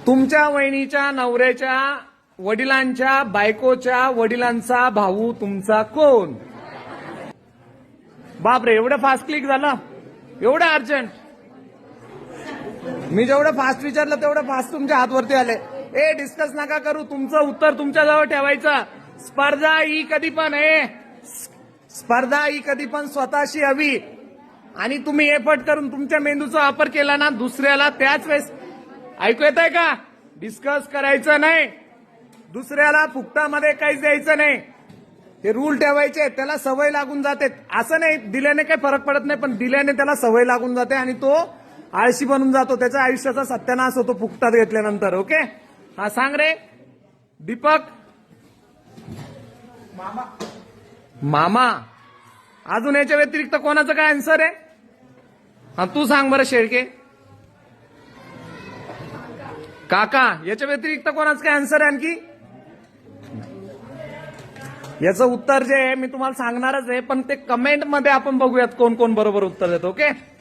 तुमच्या वहिनीच्या नवऱ्याच्या वडिलांच्या बायकोच्या वडिलांचा भाऊ तुमचा कोण? बापरे, एवढं फास्ट क्लिक झालं, एवढं अर्जंट. मी जेवढं फास्ट विचारलं तेवढं फास्ट तुमच्या हातवरती आले. ए डिस्कस नका करू, तुमचं उत्तर तुमच्याजवळ ठेवायचं. स्पर्धा ही कधी पण स्पर्धा ही कधी पण स्वतःशी हवी. आणि तुम्ही एफर्ट करून तुमच्या मेंदूचा वापर केला ना दुसऱ्याला त्याच वेळेस, ऐकू येत आहे का, डिस्कस करायचं नाही, दुसऱ्याला फुकटामध्ये काहीच द्यायचं नाही. हे रूल ठेवायचे, त्याला सवय लागून जाते. असं नाही दिल्याने काही फरक पडत नाही, पण दिल्याने त्याला सवय लागून जाते आणि तो आळशी बनून जातो, त्याच्या आयुष्याचा सत्यानाश होतो फुकटात घेतल्यानंतर. ओके, हा सांग रे दीपक. मामा. अजून याच्या व्यतिरिक्त कोणाचं काय आन्सर आहे? हा तू सांग बरं शेळके. काका. याच्या व्यतिरिक्त कोणाचं काय आन्सर आहे आणखी? याचं उत्तर जे आहे मी तुम्हाला सांगणारच आहे, पण ते कमेंट मध्ये आपण बघूयात कोण कोण बरोबर उत्तर देतो. ओके.